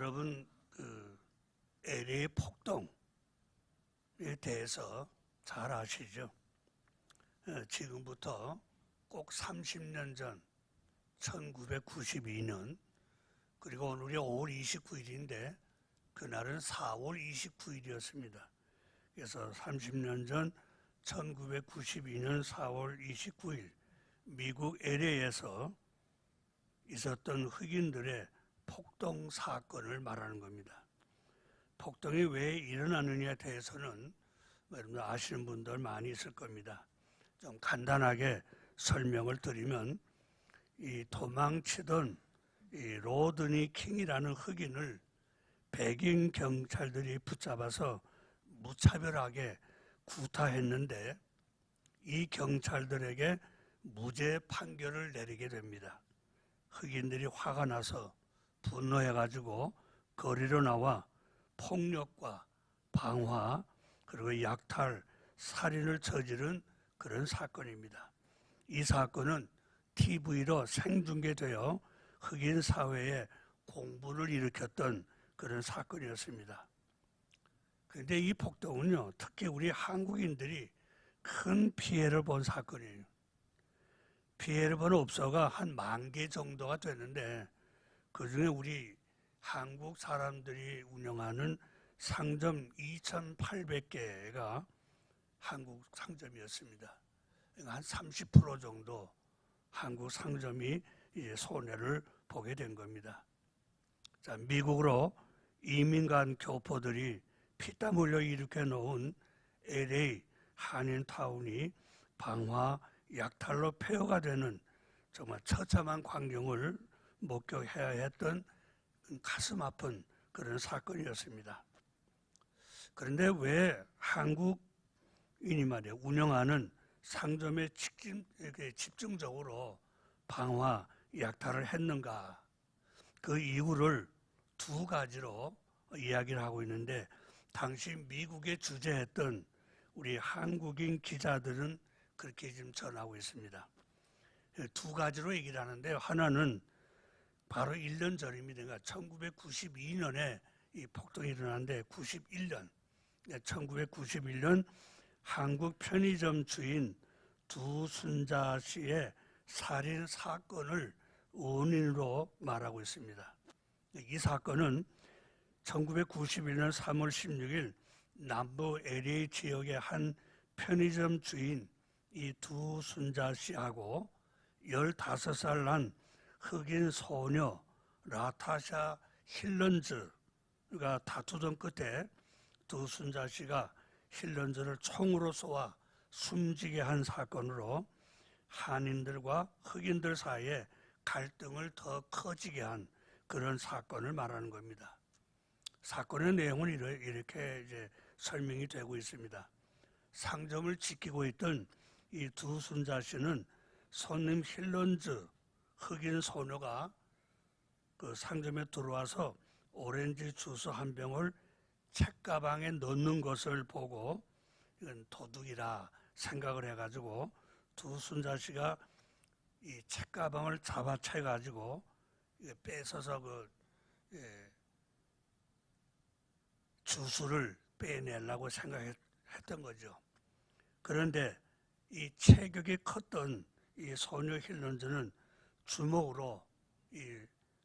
여러분 LA 폭동에 대해서 잘 아시죠? 지금부터 꼭 30년 전 1992년 그리고 오늘이 5월 29일인데 그날은 4월 29일이었습니다. 그래서 30년 전 1992년 4월 29일 미국 LA에서 있었던 흑인들의 폭동 사건을 말하는 겁니다. 폭동이 왜 일어나느냐에 대해서는 여러분 아시는 분들 많이 있을 겁니다. 좀 간단하게 설명을 드리면 이 도망치던 이 로드니 킹이라는 흑인을 백인 경찰들이 붙잡아서 무차별하게 구타했는데 이 경찰들에게 무죄 판결을 내리게 됩니다. 흑인들이 화가 나서 분노해가지고 거리로 나와 폭력과 방화 그리고 약탈, 살인을 저지른 그런 사건입니다. 이 사건은 TV로 생중계되어 흑인 사회에 공분을 일으켰던 그런 사건이었습니다. 그런데 이 폭동은요, 특히 우리 한국인들이 큰 피해를 본 사건이에요. 피해를 본 업소가 한 10,000개 정도가 되는데 그중에 우리 한국 사람들이 운영하는 상점 2,800개가 한국 상점이었습니다. 한 30% 정도 한국 상점이 손해를 보게 된 겁니다. 자, 미국으로 이민 간 교포들이 피땀 흘려 일으켜 놓은 LA 한인타운이 방화, 약탈로 폐허가 되는 정말 처참한 광경을 목격해야 했던 가슴 아픈 그런 사건이었습니다. 그런데 왜 한국인이 말이에요 운영하는 상점에 집중적으로 방화, 약탈을 했는가? 그 이유를 두 가지로 이야기를 하고 있는데 당시 미국에 주재했던 우리 한국인 기자들은 그렇게 지금 전하고 있습니다. 두 가지로 얘기를 하는데 하나는 바로 1년 전입니다. 그러니까 1992년에 이 폭동이 일어났는데 1991년 한국 편의점 주인 두순자 씨의 살인 사건을 원인으로 말하고 있습니다. 이 사건은 1991년 3월 16일 남부 LA 지역의 한 편의점 주인 이 두순자 씨하고 15살 난 흑인 소녀 라타샤 힐런즈가 다투던 끝에 두순자 씨가 힐런즈를 총으로 쏘아 숨지게 한 사건으로 한인들과 흑인들 사이에 갈등을 더 커지게 한 그런 사건을 말하는 겁니다. 사건의 내용은 이렇게 이제 설명이 되고 있습니다. 상점을 지키고 있던 이 두순자 씨는 손님 힐런즈 흑인 소녀가 그 상점에 들어와서 오렌지 주스 한 병을 책가방에 넣는 것을 보고 이건 도둑이라 생각을 해가지고 두순자 씨가 이 책가방을 잡아채 가지고 뺏어서 주스를 빼내려고 생각했던 거죠. 그런데 이 체격이 컸던 이 소녀 힐런즈는 주먹으로 이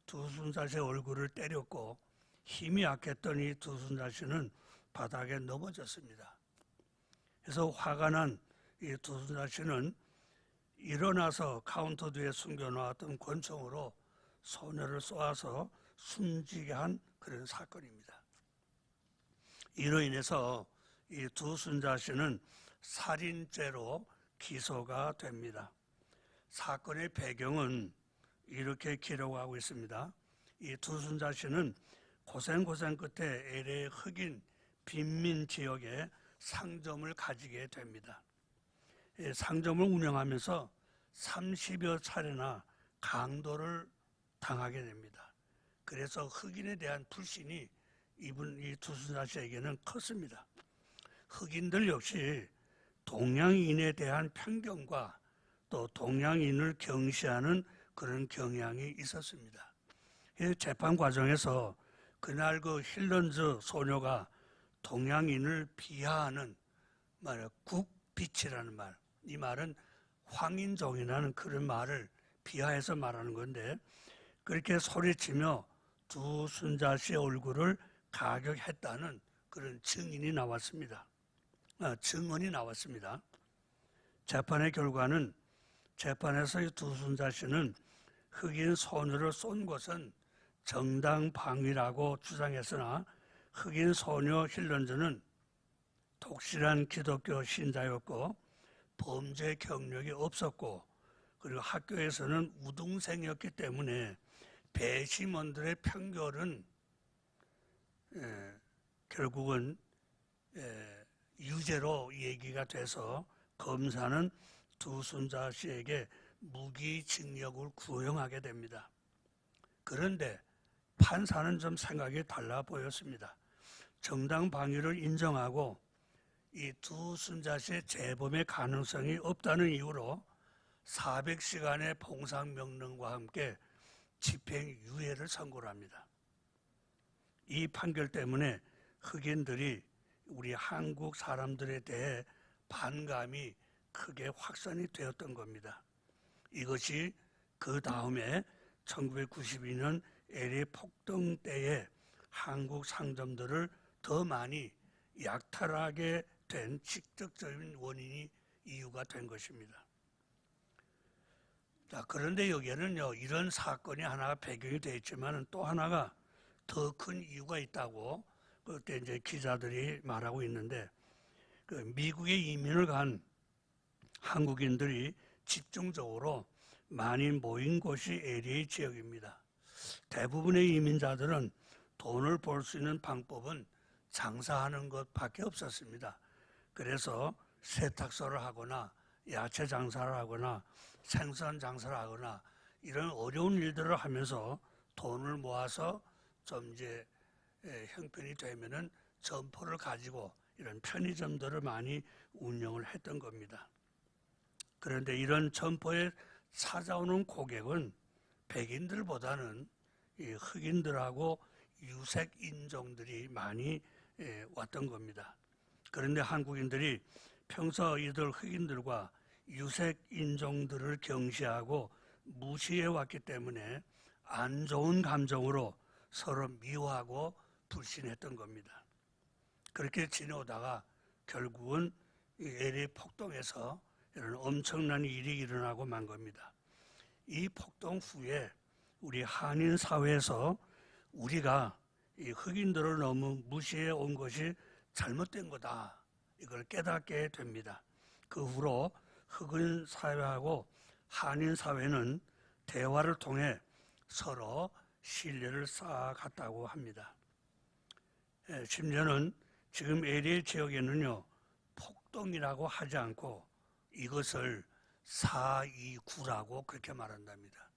두순자 씨의 얼굴을 때렸고 힘이 약했던 이 두순자 씨는 바닥에 넘어졌습니다. 그래서 화가 난 이 두순자 씨는 일어나서 카운터 뒤에 숨겨놓았던 권총으로 소녀를 쏘아서 숨지게 한 그런 사건입니다. 이로 인해서 이 두순자 씨는 살인죄로 기소가 됩니다. 사건의 배경은 이렇게 기록하고 있습니다. 이 두순자 씨는 고생 끝에 LA 흑인 빈민 지역에 상점을 가지게 됩니다. 상점을 운영하면서 30여 차례나 강도를 당하게 됩니다. 그래서 흑인에 대한 불신이 이 두순자 씨에게는 컸습니다. 흑인들 역시 동양인에 대한 편견과 또 동양인을 경시하는 그런 경향이 있었습니다. 재판 과정에서 그날 그 힐런즈 소녀가 동양인을 비하하는 말, 국빛이라는 말, 이 말은 황인종이라는 그런 말을 비하해서 말하는 건데, 그렇게 소리치며 두 순자 씨의 얼굴을 가격했다는 그런 증언이 나왔습니다. 재판의 결과는, 재판에서 이 두 순자 씨는 흑인 소녀를 쏜 것은 정당방위라고 주장했으나, 흑인 소녀 힐런즈는 독실한 기독교 신자였고 범죄 경력이 없었고, 그리고 학교에서는 우등생이었기 때문에 배심원들의 편결은 결국은 유죄로 얘기가 돼서 검사는 두 순자 씨에게 무기징역을 구형하게 됩니다. 그런데 판사는 좀 생각이 달라 보였습니다. 정당방위를 인정하고 이 두 순자 씨의 재범의 가능성이 없다는 이유로 400시간의 봉상명령과 함께 집행유예를 선고를 합니다. 이 판결 때문에 흑인들이 우리 한국 사람들에 대해 반감이 크게 확산이 되었던 겁니다. 이것이 그 다음에 1992년 LA 폭동 때에 한국 상점들을 더 많이 약탈하게 된 직접적인 원인이 이유가 된 것입니다. 자, 그런데 여기에는요, 이런 사건이 하나가 배경이 되어 있지만 또 하나가 더 큰 이유가 있다고 그때 이제 기자들이 말하고 있는데, 그 미국에 이민을 간 한국인들이 집중적으로 많이 모인 곳이 LA 지역입니다. 대부분의 이민자들은 돈을 벌 수 있는 방법은 장사하는 것밖에 없었습니다. 그래서 세탁소를 하거나 야채 장사를 하거나 생선 장사를 하거나 이런 어려운 일들을 하면서 돈을 모아서 좀 이제 형편이 되면은 점포를 가지고 이런 편의점들을 많이 운영을 했던 겁니다. 그런데 이런 점포에 찾아오는 고객은 백인들보다는 이 흑인들하고 유색 인종들이 많이 왔던 겁니다. 그런데 한국인들이 평소 이들 흑인들과 유색 인종들을 경시하고 무시해 왔기 때문에 안 좋은 감정으로 서로 미워하고 불신했던 겁니다. 그렇게 지내오다가 결국은 LA 폭동에서 이런 엄청난 일이 일어나고 만 겁니다. 이 폭동 후에 우리 한인 사회에서 우리가 이 흑인들을 너무 무시해 온 것이 잘못된 거다, 이걸 깨닫게 됩니다. 그 후로 흑인 사회하고 한인 사회는 대화를 통해 서로 신뢰를 쌓아갔다고 합니다. 심지어는 지금 LA 지역에는요, 폭동이라고 하지 않고 이것을 4.29라고 그렇게 말한답니다.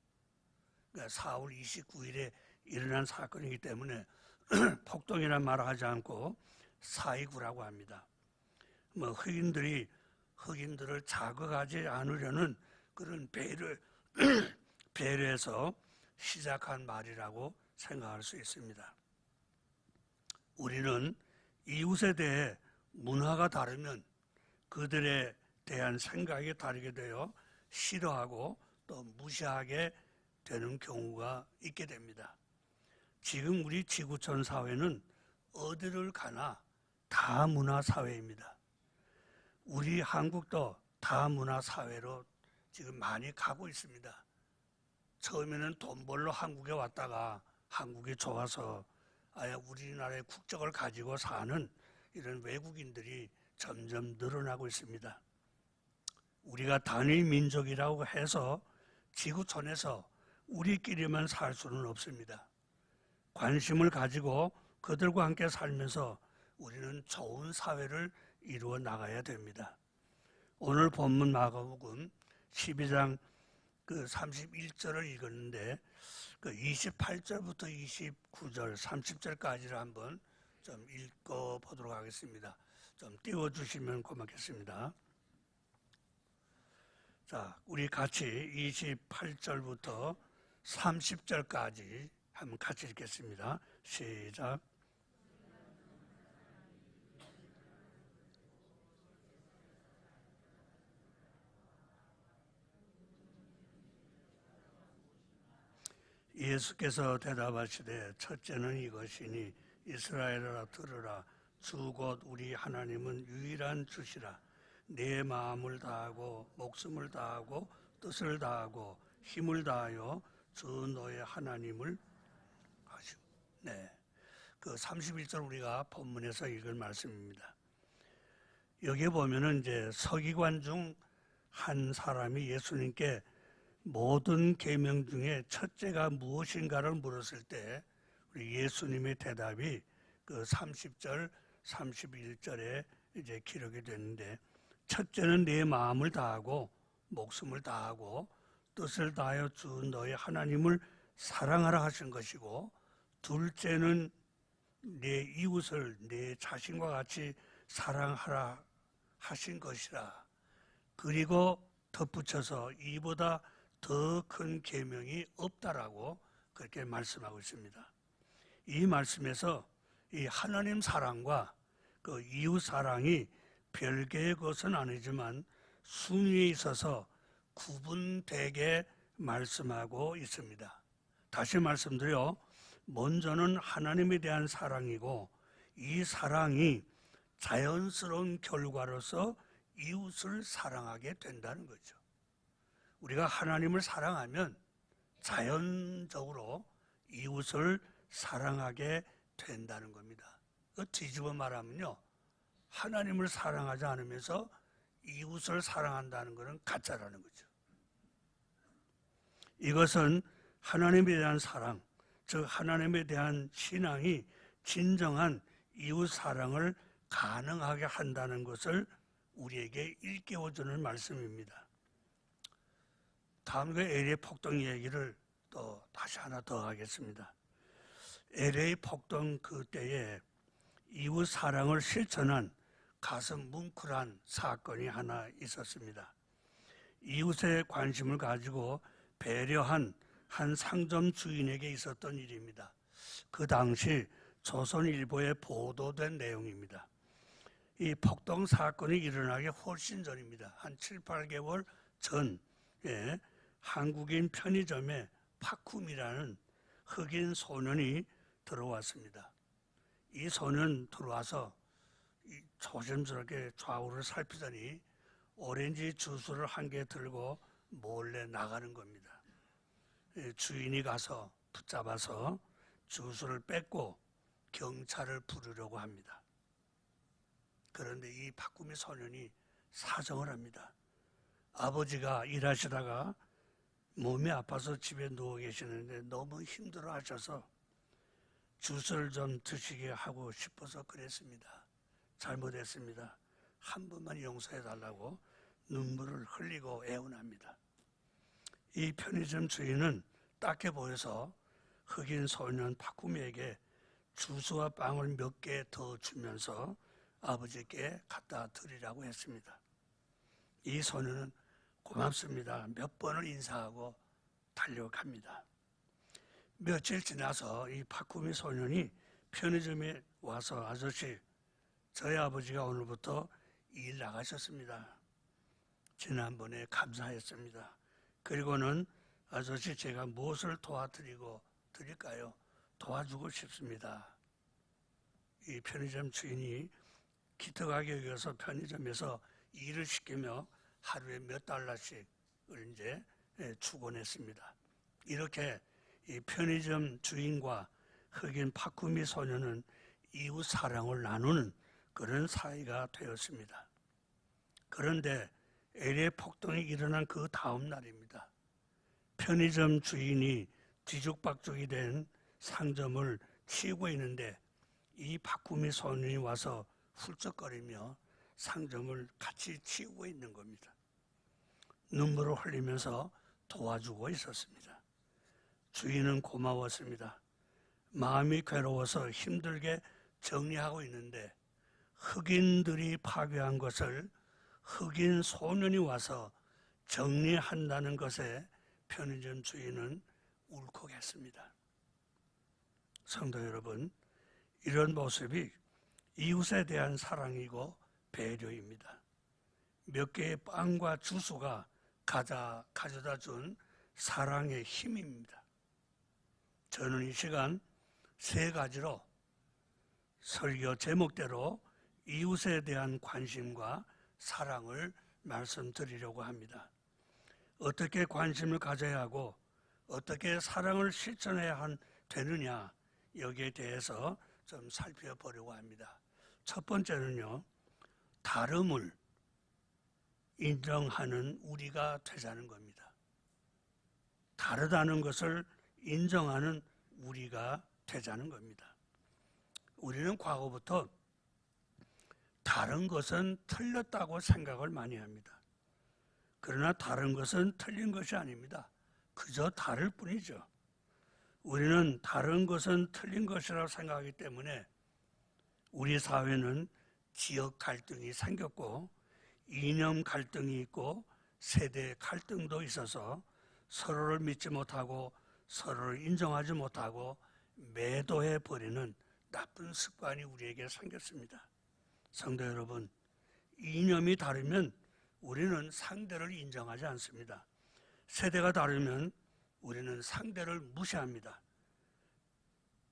그러니까 4월 29일에 일어난 사건이기 때문에 폭동이라는 말을 하지 않고 4.29라고 합니다. 뭐 흑인들을 자극하지 않으려는 그런 배려에서 시작한 말이라고 생각할 수 있습니다. 우리는 이웃에 대해 문화가 다르면 그들에 대한 생각이 다르게 되어 싫어하고 또 무시하게 되는 경우가 있게 됩니다. 지금 우리 지구촌 사회는 어디를 가나 다문화 사회입니다. 우리 한국도 다문화 사회로 지금 많이 가고 있습니다. 처음에는 돈 벌러 한국에 왔다가 한국이 좋아서 아예 우리나라의 국적을 가지고 사는 이런 외국인들이 점점 늘어나고 있습니다. 우리가 단일 민족이라고 해서 지구촌에서 우리끼리만 살 수는 없습니다. 관심을 가지고 그들과 함께 살면서 우리는 좋은 사회를 이루어 나가야 됩니다. 오늘 본문 마가복음 12장 그 31절을 읽었는데 그 28절부터 29절, 30절까지를 한번 좀 읽어보도록 하겠습니다. 좀 띄워주시면 고맙겠습니다. 자, 우리 같이 28절부터 30절까지 한번 같이 읽겠습니다. 시작. 예수께서 대답하시되 첫째는 이것이니 이스라엘아 들으라. 주 곧 우리 하나님은 유일한 주시라. 내 마음을 다하고 목숨을 다하고 뜻을 다하고 힘을 다하여 주 너의 하나님을 하시고. 네, 그 31절 우리가 본문에서 읽은 말씀입니다. 여기에 보면은 이제 서기관 중 한 사람이 예수님께 모든 계명 중에 첫째가 무엇인가를 물었을 때 우리 예수님의 대답이 그 30절, 31절에 이제 기록이 됐는데, 첫째는 내 마음을 다하고 목숨을 다하고 뜻을 다하여 주 너의 하나님을 사랑하라 하신 것이고, 둘째는 내 이웃을 내 자신과 같이 사랑하라 하신 것이라. 그리고 덧붙여서 이보다 더 큰 계명이 없다라고 그렇게 말씀하고 있습니다. 이 말씀에서 이 하나님 사랑과 그 이웃 사랑이 별개의 것은 아니지만 순위에 있어서 구분되게 말씀하고 있습니다. 다시 말씀드려, 먼저는 하나님에 대한 사랑이고, 이 사랑이 자연스러운 결과로서 이웃을 사랑하게 된다는 거죠. 우리가 하나님을 사랑하면 자연적으로 이웃을 사랑하게 된다는 겁니다. 뒤집어 말하면요, 하나님을 사랑하지 않으면서 이웃을 사랑한다는 것은 가짜라는 거죠. 이것은 하나님에 대한 사랑, 즉 하나님에 대한 신앙이 진정한 이웃 사랑을 가능하게 한다는 것을 우리에게 일깨워주는 말씀입니다. 다음 LA 폭동 얘기를 또 다시 하나 더 하겠습니다. LA 폭동 그때에 이웃 사랑을 실천한 가슴 뭉클한 사건이 하나 있었습니다. 이웃의 관심을 가지고 배려한 한 상점 주인에게 있었던 일입니다. 그 당시 조선일보에 보도된 내용입니다. 이 폭동 사건이 일어나기 훨씬 전입니다. 한 7, 8개월 전에 한국인 편의점에 파쿰이라는 흑인 소년이 들어왔습니다. 이 소년 들어와서 조심스럽게 좌우를 살피더니 오렌지 주스를 한 개 들고 몰래 나가는 겁니다. 주인이 가서 붙잡아서 주스를 뺏고 경찰을 부르려고 합니다. 그런데 이 파쿰이 소년이 사정을 합니다. 아버지가 일하시다가 몸이 아파서 집에 누워 계시는데 너무 힘들어 하셔서 주스를 좀 드시게 하고 싶어서 그랬습니다. 잘못했습니다. 한 번만 용서해 달라고 눈물을 흘리고 애원합니다. 이 편의점 주인은 딱해 보여서 흑인 소년 파쿰에게 주스와 빵을 몇 개 더 주면서 아버지께 갖다 드리라고 했습니다. 이 소년은 고맙습니다. 몇 번을 인사하고 달려갑니다. 며칠 지나서 이 파쿰이 소년이 편의점에 와서 아저씨, 저희 아버지가 오늘부터 일 나가셨습니다. 지난번에 감사했습니다. 그리고는 아저씨 제가 무엇을 도와드리고 드릴까요? 도와주고 싶습니다. 이 편의점 주인이 기특하게 여겨서 편의점에서 일을 시키며 하루에 몇 달러씩을 이제 주곤 했습니다. 이렇게 이 편의점 주인과 흑인 파쿰이 소년은 이웃 사랑을 나누는 그런 사이가 되었습니다. 그런데 LA 폭동이 일어난 그 다음 날입니다. 편의점 주인이 뒤죽박죽이 된 상점을 치우고 있는데 이 파쿰이 소년이 와서 훌쩍거리며 상점을 같이 치우고 있는 겁니다. 눈물을 흘리면서 도와주고 있었습니다. 주인은 고마웠습니다. 마음이 괴로워서 힘들게 정리하고 있는데 흑인들이 파괴한 것을 흑인 소년이 와서 정리한다는 것에 편의점 주인은 울컥했습니다. 성도 여러분, 이런 모습이 이웃에 대한 사랑이고 배려입니다. 몇 개의 빵과 주스가 가져다 준 사랑의 힘입니다. 저는 이 시간 세 가지로 설교 제목대로 이웃에 대한 관심과 사랑을 말씀드리려고 합니다. 어떻게 관심을 가져야 하고 어떻게 사랑을 실천해야 되느냐, 여기에 대해서 좀 살펴보려고 합니다. 첫 번째는요, 다름을 인정하는 우리가 되자는 겁니다. 다르다는 것을 인정하는 우리가 되자는 겁니다. 우리는 과거부터 다른 것은 틀렸다고 생각을 많이 합니다. 그러나 다른 것은 틀린 것이 아닙니다. 그저 다를 뿐이죠. 우리는 다른 것은 틀린 것이라고 생각하기 때문에 우리 사회는 지역 갈등이 생겼고 이념 갈등이 있고 세대 갈등도 있어서 서로를 믿지 못하고 서로를 인정하지 못하고 매도해 버리는 나쁜 습관이 우리에게 생겼습니다. 성도 여러분, 이념이 다르면 우리는 상대를 인정하지 않습니다. 세대가 다르면 우리는 상대를 무시합니다.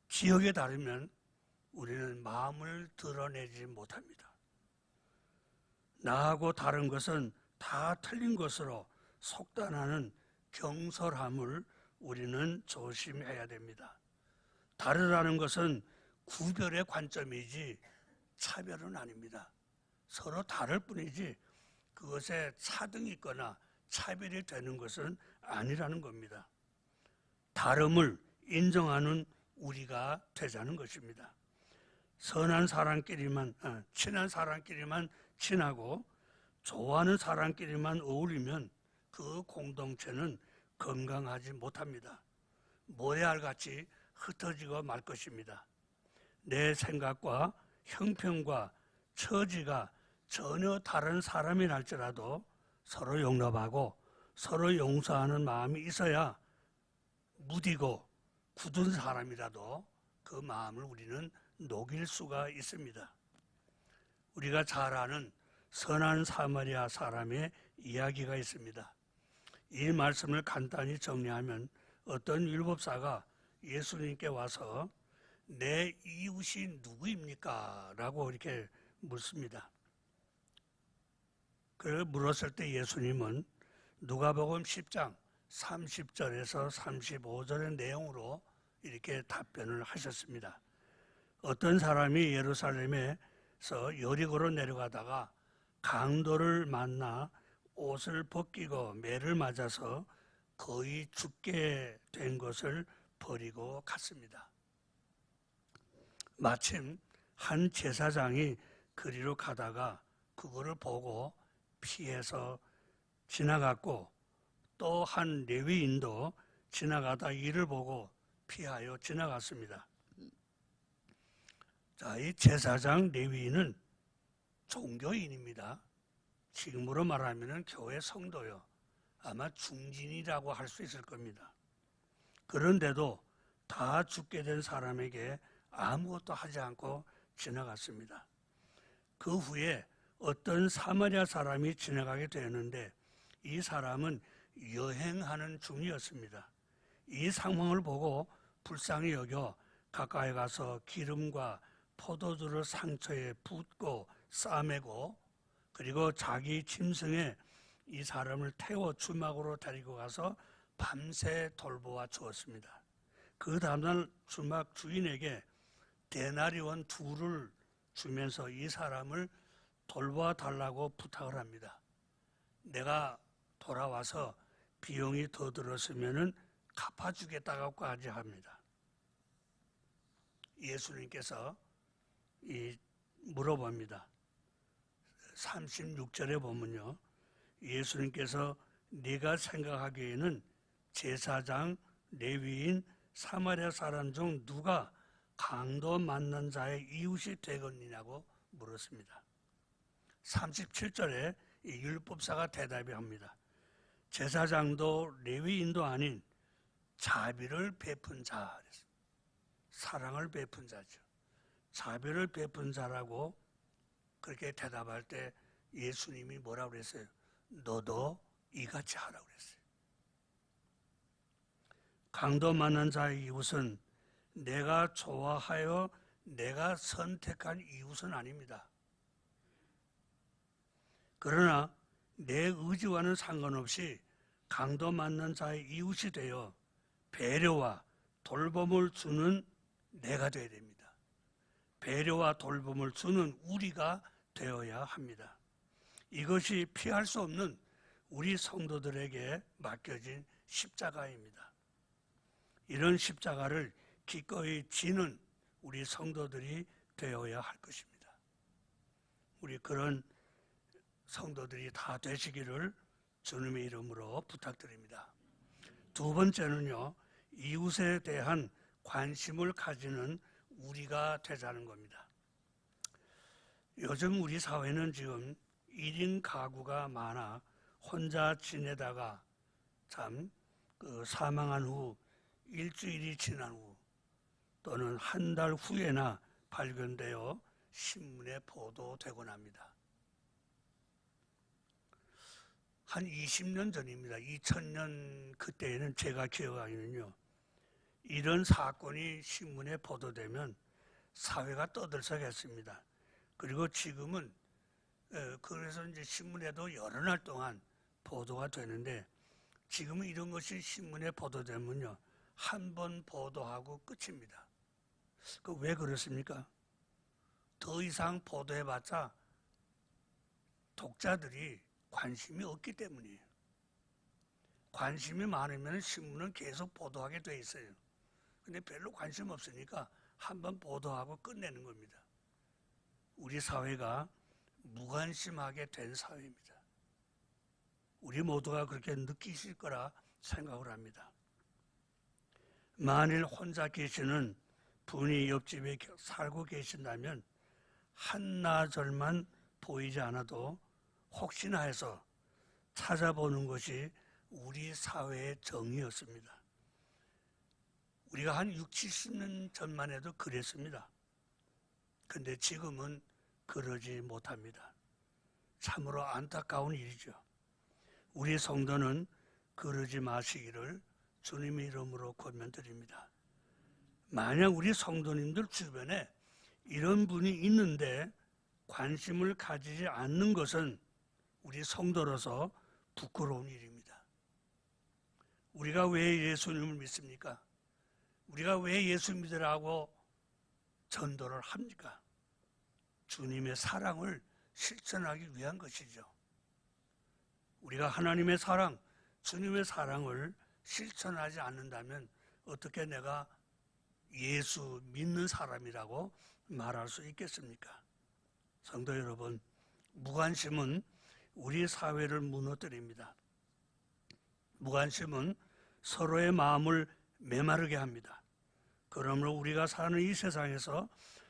지역이 다르면 우리는 마음을 드러내지 못합니다. 나하고 다른 것은 다 틀린 것으로 속단하는 경솔함을 우리는 조심해야 됩니다. 다르다는 것은 구별의 관점이지 차별은 아닙니다. 서로 다를 뿐이지 그것에 차등이 있거나 차별이 되는 것은 아니라는 겁니다. 다름을 인정하는 우리가 되자는 것입니다. 친한 사람끼리만 친하고 좋아하는 사람끼리만 어울리면 그 공동체는 건강하지 못합니다. 모래알같이 흩어지고 말 것입니다. 내 생각과 형편과 처지가 전혀 다른 사람이 할지라도 서로 용납하고 서로 용서하는 마음이 있어야 무디고 굳은 사람이라도 그 마음을 우리는 녹일 수가 있습니다. 우리가 잘 아는 선한 사마리아 사람의 이야기가 있습니다. 이 말씀을 간단히 정리하면 어떤 율법사가 예수님께 와서 내 이웃이 누구입니까? 라고 이렇게 묻습니다. 그걸 물었을 때 예수님은 누가복음 10장 30절에서 35절의 내용으로 이렇게 답변을 하셨습니다. 어떤 사람이 예루살렘에서 여리고로 내려가다가 강도를 만나 옷을 벗기고 매를 맞아서 거의 죽게 된 것을 버리고 갔습니다. 마침 한 제사장이 그리로 가다가 그거를 보고 피해서 지나갔고 또 한 레위인도 지나가다 이를 보고 피하여 지나갔습니다. 자, 이 제사장 레위인은 종교인입니다. 지금으로 말하면 교회 성도요. 아마 중진이라고 할 수 있을 겁니다. 그런데도 다 죽게 된 사람에게 아무것도 하지 않고 지나갔습니다. 그 후에 어떤 사마리아 사람이 지나가게 되었는데 이 사람은 여행하는 중이었습니다. 이 상황을 보고 불쌍히 여겨 가까이 가서 기름과 포도주를 상처에 붓고 싸매고 그리고 자기 짐승에 이 사람을 태워 주막으로 데리고 가서 밤새 돌보아 주었습니다. 그 다음날 주막 주인에게 데나리온 2를 주면서 이 사람을 돌보아 달라고 부탁을 합니다. 내가 돌아와서 비용이 더 들었으면 갚아주겠다고까지 합니다. 예수님께서 물어봅니다. 36절에 보면요. 예수님께서 네가 생각하기에는 제사장, 레위인, 사마리아 사람 중 누가 강도 만난 자의 이웃이 되겠느냐고 물었습니다. 37절에 이 율법사가 대답합니다. 제사장도 레위인도 아닌 자비를 베푼 자. 사랑을 베푼 자죠. 자비를 베푼 자라고 그렇게 대답할 때 예수님이 뭐라고 그랬어요? 너도 이같이 하라고 그랬어요. 강도 만난 자의 이웃은 내가 좋아하여 내가 선택한 이웃은 아닙니다. 그러나 내 의지와는 상관없이 강도 만난 자의 이웃이 되어 배려와 돌봄을 주는 내가 되어야 됩니다. 배려와 돌봄을 주는 우리가 되어야 합니다. 이것이 피할 수 없는 우리 성도들에게 맡겨진 십자가입니다. 이런 십자가를 기꺼이 지는 우리 성도들이 되어야 할 것입니다. 우리 그런 성도들이 다 되시기를 주님의 이름으로 부탁드립니다. 두 번째는요, 이웃에 대한 관심을 가지는 우리가 되자는 겁니다. 요즘 우리 사회는 지금 1인 가구가 많아 혼자 지내다가 사망한 후 일주일이 지난 후 또는 한 달 후에나 발견되어 신문에 보도되곤 합니다. 한 20년 전입니다. 2000년 그때에는 제가 기억하기는요, 이런 사건이 신문에 보도되면 사회가 떠들썩했습니다. 그리고 지금은 그래서 이제 신문에도 여러 날 동안 보도가 되는데, 지금은 이런 것이 신문에 보도되면요, 한 번 보도하고 끝입니다. 왜 그렇습니까? 더 이상 보도해봤자 독자들이 관심이 없기 때문이에요. 관심이 많으면 신문은 계속 보도하게 돼 있어요. 근데 별로 관심 없으니까 한번 보도하고 끝내는 겁니다. 우리 사회가 무관심하게 된 사회입니다. 우리 모두가 그렇게 느끼실 거라 생각을 합니다. 만일 혼자 계시는 분이 옆집에 살고 계신다면 한나절만 보이지 않아도 혹시나 해서 찾아보는 것이 우리 사회의 정의였습니다. 우리가 한 60, 70년 전만 해도 그랬습니다. 근데 지금은 그러지 못합니다. 참으로 안타까운 일이죠. 우리 성도는 그러지 마시기를 주님의 이름으로 권면드립니다. 만약 우리 성도님들 주변에 이런 분이 있는데 관심을 가지지 않는 것은 우리 성도로서 부끄러운 일입니다. 우리가 왜 예수님을 믿습니까? 우리가 왜 예수 믿으라고 전도를 합니까? 주님의 사랑을 실천하기 위한 것이죠. 우리가 하나님의 사랑, 주님의 사랑을 실천하지 않는다면 어떻게 내가 예수 믿는 사람이라고 말할 수 있겠습니까? 성도 여러분, 무관심은 우리 사회를 무너뜨립니다. 무관심은 서로의 마음을 메마르게 합니다. 그러므로 우리가 사는 이 세상에서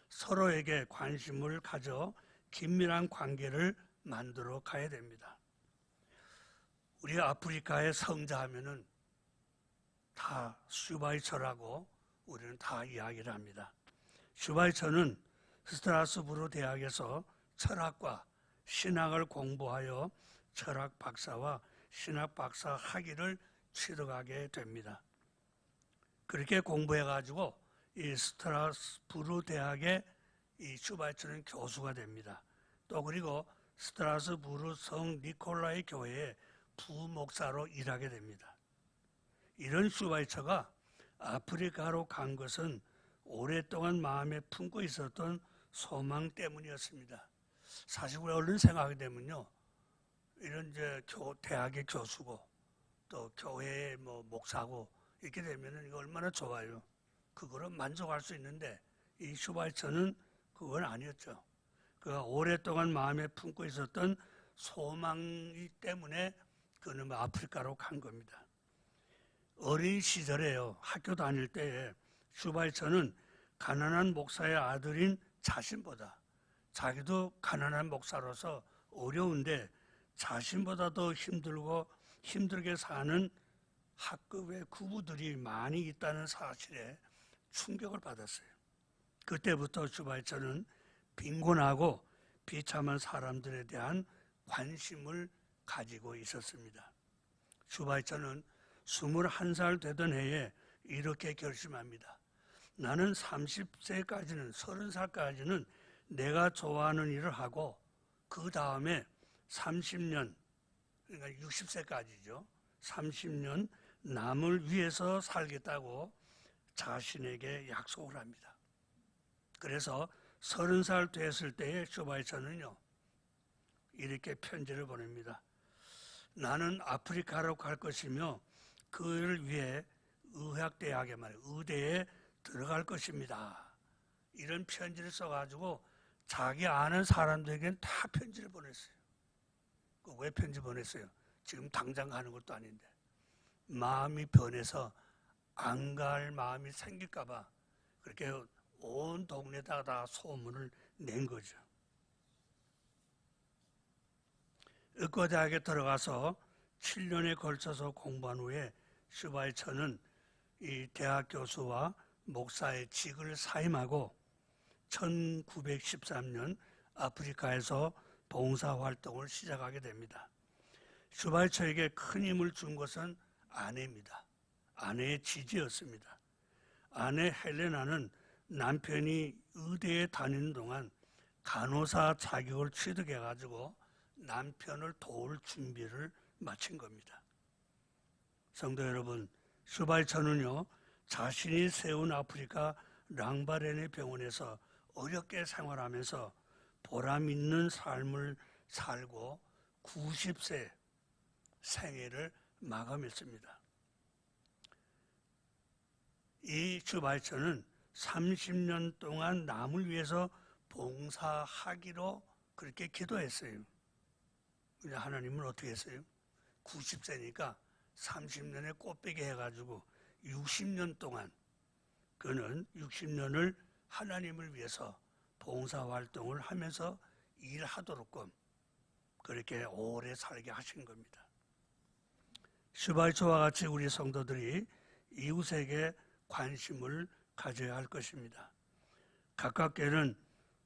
서로에게 관심을 가져 긴밀한 관계를 만들어 가야 됩니다. 우리 아프리카의 성자하면은 다 슈바이처라고 우리는 다 이야기를 합니다. 슈바이처는 스트라스부르 대학에서 철학과 신학을 공부하여 철학 박사와 신학 박사 학위를 취득하게 됩니다. 그렇게 공부해가지고 이 스트라스부르 대학의 이 슈바이처는 교수가 됩니다. 또 그리고 스트라스부르 성 니콜라이 교회의 부목사로 일하게 됩니다. 이런 슈바이처가 아프리카로 간 것은 오랫동안 마음에 품고 있었던 소망 때문이었습니다. 사실 우리 얼른 생각하게 되면요, 이런 이제 대학의 교수고 또 교회의 목사고 이렇게 되면은 이거 얼마나 좋아요. 그거는 만족할 수 있는데 이 슈바이처는 그건 아니었죠. 그가 오랫동안 마음에 품고 있었던 소망이 때문에 그는 아프리카로 간 겁니다. 어린 시절에요, 학교 다닐 때에 슈바이처는 가난한 목사의 아들인 자신보다, 자기도 가난한 목사로서 어려운데 자신보다 더 힘들고 힘들게 사는 학급의 구부들이 많이 있다는 사실에 충격을 받았어요. 그때부터 슈바이처는 빈곤하고 비참한 사람들에 대한 관심을 가지고 있었습니다. 슈바이처는 21살 되던 해에 이렇게 결심합니다. 나는 30세까지는 30살까지는 내가 좋아하는 일을 하고 그 다음에 30년 그러니까 60세까지죠. 30년 남을 위해서 살겠다고 자신에게 약속을 합니다. 그래서 30살 됐을 때에 슈바이처는요 이렇게 편지를 보냅니다. 나는 아프리카로 갈 것이며 그를 위해 의학대학에 의대에 들어갈 것입니다. 이런 편지를 써가지고 자기 아는 사람들에게는 다 편지를 보냈어요. 왜 편지 보냈어요? 지금 당장 가는 것도 아닌데 마음이 변해서 안 갈 마음이 생길까 봐 그렇게 온 동네에다가 다 소문을 낸 거죠. 의과대학에 들어가서 7년에 걸쳐서 공부한 후에 슈바이처는 이 대학 교수와 목사의 직을 사임하고 1913년 아프리카에서 봉사활동을 시작하게 됩니다. 슈바이처에게 큰 힘을 준 것은 아내입니다. 아내의 지지였습니다. 아내 헬레나는 남편이 의대에 다니는 동안 간호사 자격을 취득해가지고 남편을 도울 준비를 마친 겁니다. 성도 여러분, 슈바이처는요 자신이 세운 아프리카 랑바렌의 병원에서 어렵게 생활하면서 보람 있는 삶을 살고 90세 생애를 마감했습니다. 이 슈바이처는 30년 동안 남을 위해서 봉사하기로 그렇게 기도했어요. 하나님은 어떻게 했어요? 90세니까 30년에 꽃배기 해가지고 60년 동안 그는 60년을 하나님을 위해서 봉사활동을 하면서 일하도록끔 그렇게 오래 살게 하신 겁니다. 슈바이처와 같이 우리 성도들이 이웃에게 관심을 가져야 할 것입니다. 가깝게는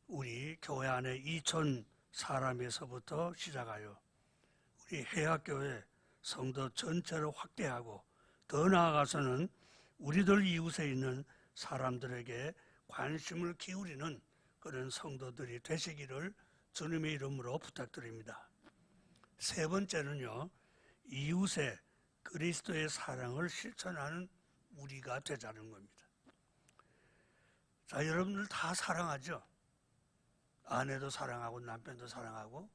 우리 교회 안에 2천 사람에서부터 시작하여 우리 해학교회 성도 전체를 확대하고 더 나아가서는 우리들 이웃에 있는 사람들에게 관심을 기울이는 그런 성도들이 되시기를 주님의 이름으로 부탁드립니다. 세 번째는요, 이웃의 그리스도의 사랑을 실천하는 우리가 되자는 겁니다. 자, 여러분들 다 사랑하죠? 아내도 사랑하고 남편도 사랑하고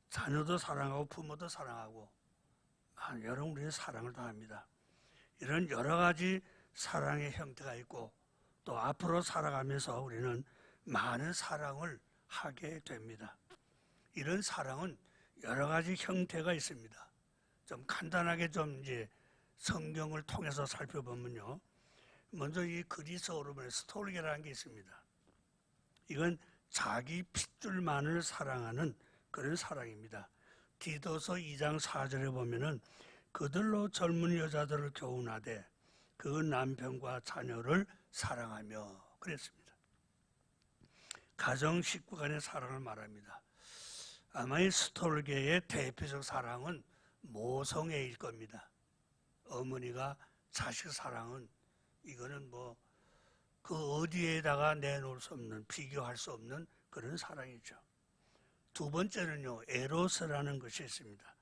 자녀도 사랑하고 부모도 사랑하고 여러분 우리는 사랑을 다 합니다. 이런 여러 가지 사랑의 형태가 있고 또 앞으로 살아가면서 우리는 많은 사랑을 하게 됩니다. 이런 사랑은 여러 가지 형태가 있습니다. 좀 간단하게 좀 이제 성경을 통해서 살펴보면요. 먼저 이 그리스어로 보면 스톨게라는 게 있습니다. 이건 자기 핏줄만을 사랑하는 그런 사랑입니다. 디도서 2장 4절에 보면은 그들로 젊은 여자들을 교훈하되 그 남편과 자녀를 사랑하며 그랬습니다. 가정 식구 간의 사랑을 말합니다. 아마 이 스톨게의 대표적 사랑은 모성애일 겁니다. 어머니가 자식 사랑은 이거는 뭐 그 어디에다가 내놓을 수 없는 비교할 수 없는 그런 사랑이죠. 두 번째는요, 에로스라는 것이 있습니다.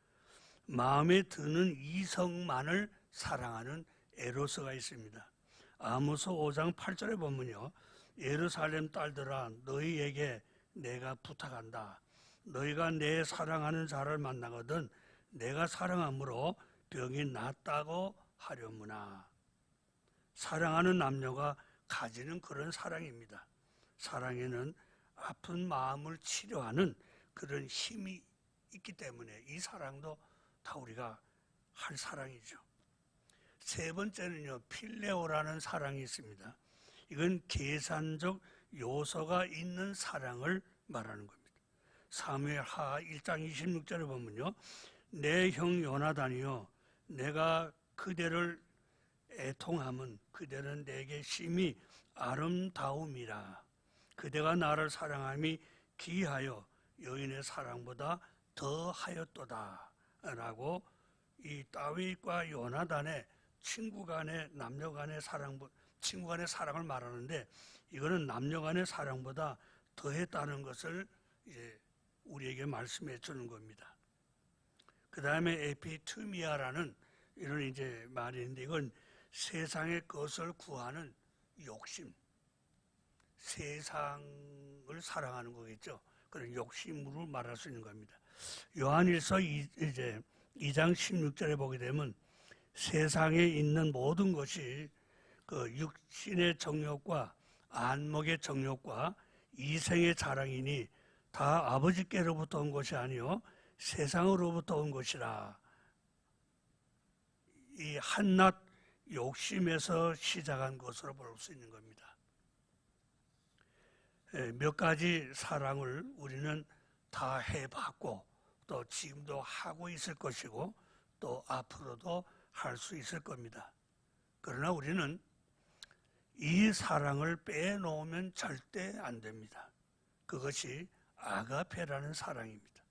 마음에 드는 이성만을 사랑하는 에로스가 있습니다. 아모스 5장 8절에 보면요, 예루살렘 딸들아 너희에게 내가 부탁한다. 너희가 내 사랑하는 자를 만나거든 내가 사랑함으로 병이 낫다고 하려무나. 사랑하는 남녀가 가지는 그런 사랑입니다. 사랑에는 아픈 마음을 치료하는 그런 힘이 있기 때문에 이 사랑도 다 우리가 할 사랑이죠. 세 번째는요, 필레오라는 사랑이 있습니다. 이건 계산적 요소가 있는 사랑을 말하는 겁니다. 사무엘하 1장 26절에 보면요, 내 형 요나단이요 내가 그대를 애통함은 그대는 내게 심히 아름다움이라. 그대가 나를 사랑함이 기하여 여인의 사랑보다 더하였도다 라고 이 다윗과 요나단의 친구 간의 남녀 간의 친구 간의 사랑을 말하는데, 이거는 남녀 간의 사랑보다 더했다는 것을 이제 우리에게 말씀해 주는 겁니다. 그 다음에 에피투미아라는 이런 이제 말이 있는데, 이건 세상의 것을 구하는 욕심, 세상을 사랑하는 거겠죠. 그런 욕심으로 말할 수 있는 겁니다. 요한일서 2장 16절에 보게 되면 세상에 있는 모든 것이 그 육신의 정욕과 안목의 정욕과 이생의 자랑이니 다 아버지께로부터 온 것이 아니요 세상으로부터 온 것이라. 이 한낱 욕심에서 시작한 것으로 볼 수 있는 겁니다. 몇 가지 사랑을 우리는 다 해봤고 또 지금도 하고 있을 것이고 또 앞으로도 할 수 있을 겁니다. 그러나 우리는 이 사랑을 빼놓으면 절대 안 됩니다. 그것이 아가페라는 사랑입니다.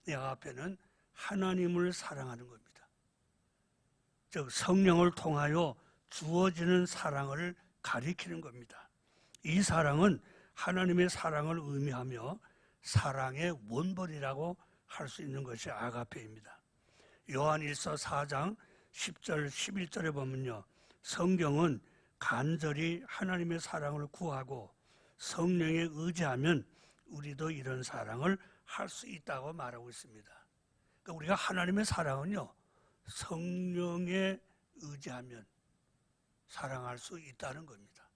이 아가페는 하나님을 사랑하는 겁니다. 즉 성령을 통하여 주어지는 사랑을 가리키는 겁니다. 이 사랑은 하나님의 사랑을 의미하며 사랑의 원본이라고 할 수 있는 것이 아가페입니다. 요한일서 4장 10절 11절에 보면요, 성경은 간절히 하나님의 사랑을 구하고 성령에 의지하면 우리도 이런 사랑을 할 수 있다고 말하고 있습니다. 그러니까 우리가 하나님의 사랑은요, 성령에 의지하면 사랑할 수 있다는 겁니다.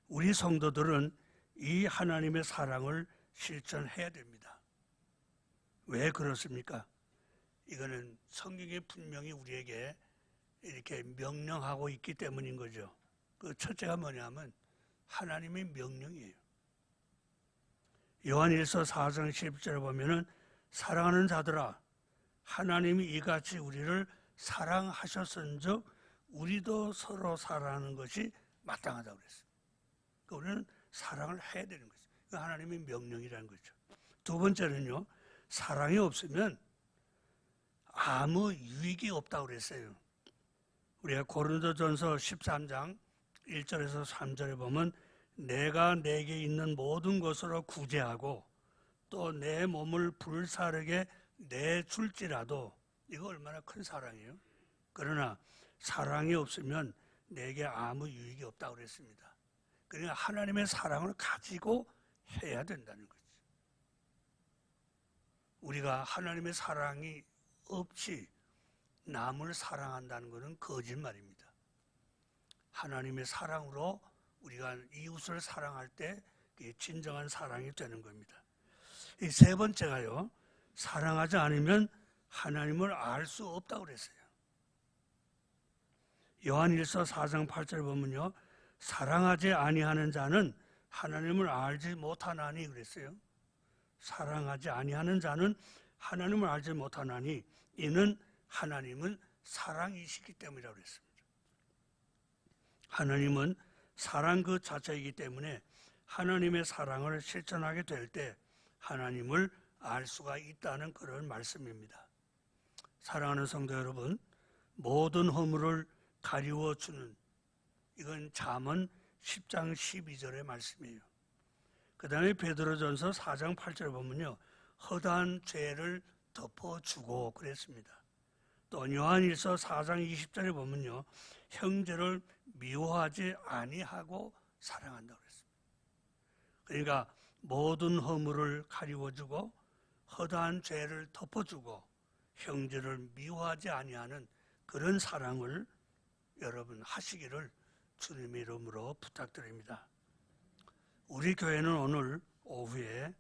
우리 성도들은 이 하나님의 사랑을 실천해야 됩니다. 왜 그렇습니까? 이거는 성경에 분명히 우리에게 이렇게 명령하고 있기 때문인 거죠. 그 첫째가 뭐냐면 하나님의 명령이에요. 요한일서 4장 10절에 보면은 사랑하는 자들아 하나님이 이같이 우리를 사랑하셨은즉 우리도 서로 사랑하는 것이 마땅하다고 그랬어요. 그러니까 우리는 사랑을 해야 되는 거죠. 그 하나님의 명령이라는 거죠. 두 번째는요, 사랑이 없으면 아무 유익이 없다고 그랬어요. 우리가 고린도전서 13장 1절에서 3절에 보면 내가 내게 있는 모든 것으로 구제하고 또 내 몸을 불사르게 내줄지라도, 이거 얼마나 큰 사랑이에요. 그러나 사랑이 없으면 내게 아무 유익이 없다고 그랬습니다. 그러니까 하나님의 사랑을 가지고 해야 된다는 거죠. 우리가 하나님의 사랑이 없이 남을 사랑한다는 것은 거짓말입니다. 하나님의 사랑으로 우리가 이웃을 사랑할 때 그게 진정한 사랑이 되는 겁니다. 이 세 번째가요, 사랑하지 않으면 하나님을 알 수 없다고 그랬어요. 요한일서 4장 8절에 보면요, 사랑하지 아니하는 자는 하나님을 알지 못하나니 그랬어요. 사랑하지 아니하는 자는 하나님을 알지 못하나니 이는 하나님은 사랑이시기 때문이라고 그랬습니다. 하나님은 사랑 그 자체이기 때문에 하나님의 사랑을 실천하게 될 때 하나님을 알 수가 있다는 그런 말씀입니다. 사랑하는 성도 여러분, 모든 허물을 가리워주는, 이건 잠언 10장 12절의 말씀이에요. 그 다음에 베드로전서 4장 8절에 보면요, 허다한 죄를 덮어주고 그랬습니다. 또 요한일서 4장 20절에 보면요, 형제를 미워하지 아니하고 사랑한다고 그랬습니다. 그러니까 모든 허물을 가리워주고 허다한 죄를 덮어주고 형제를 미워하지 아니하는 그런 사랑을 여러분 하시기를 주님의 이름으로 부탁드립니다. 우리 교회는 오늘 오후에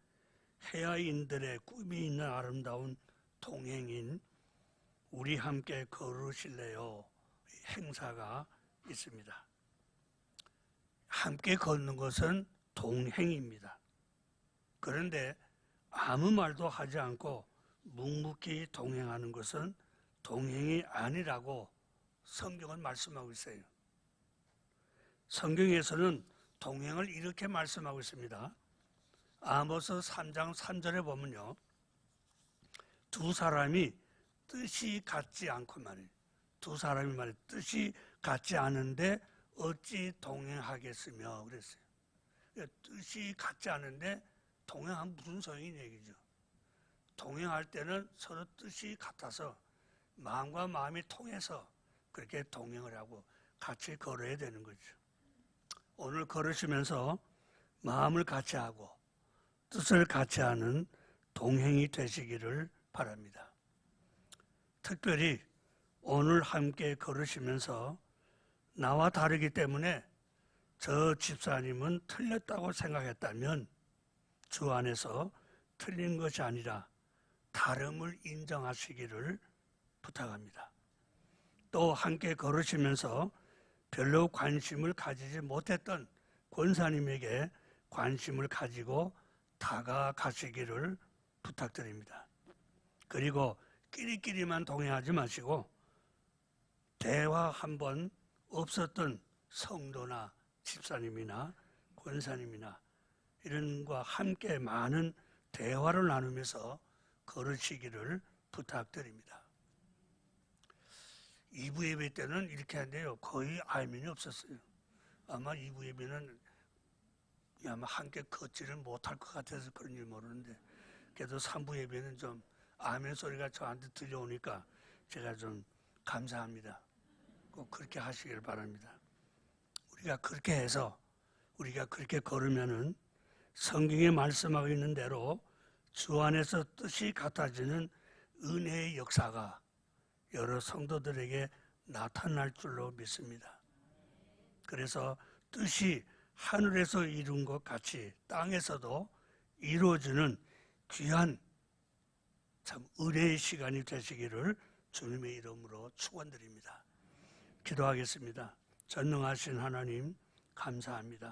해아인들의 꿈이 있는 아름다운 동행인 우리 함께 걸으실래요 행사가 있습니다. 함께 걷는 것은 동행입니다. 그런데 아무 말도 하지 않고 묵묵히 동행하는 것은 동행이 아니라고 성경은 말씀하고 있어요. 성경에서는 동행을 이렇게 말씀하고 있습니다. 아모스 3장 3절에 보면요, 두 사람이 뜻이 같지 않고 말이에요. 두 사람이 말이에요. 뜻이 같지 않은데 어찌 동행하겠으며 그랬어요. 뜻이 같지 않은데 동행하면 무슨 소용이냐 얘기죠. 동행할 때는 서로 뜻이 같아서 마음과 마음이 통해서 그렇게 동행을 하고 같이 걸어야 되는 거죠. 오늘 걸으시면서 마음을 같이 하고 뜻을 같이 하는 동행이 되시기를 바랍니다. 특별히 오늘 함께 걸으시면서 나와 다르기 때문에 저 집사님은 틀렸다고 생각했다면 주 안에서 틀린 것이 아니라 다름을 인정하시기를 부탁합니다. 또 함께 걸으시면서 별로 관심을 가지지 못했던 권사님에게 관심을 가지고 다가가시기를 부탁드립니다. 그리고 끼리끼리만 동행하지 마시고 대화 한번 없었던 성도나 집사님이나 권사님이나 이런 것과 함께 많은 대화를 나누면서 걸으시기를 부탁드립니다. 2부 예배 때는 이렇게 하는데요, 거의 아멘이 없었어요. 아마 2부 예배는 아마 함께 걷지를 못할 것 같아서 그런지 모르는데, 그래도 3부 예배는 좀 아멘 소리가 저한테 들려오니까 제가 좀 감사합니다. 꼭 그렇게 하시길 바랍니다. 우리가 그렇게 해서 우리가 그렇게 걸으면은 성경에 말씀하고 있는 대로 주 안에서 뜻이 같아지는 은혜의 역사가 여러 성도들에게 나타날 줄로 믿습니다. 그래서 뜻이 하늘에서 이룬 것 같이 땅에서도 이루어지는 귀한 참 은혜의 시간이 되시기를 주님의 이름으로 축원드립니다. 기도하겠습니다. 전능하신 하나님 감사합니다.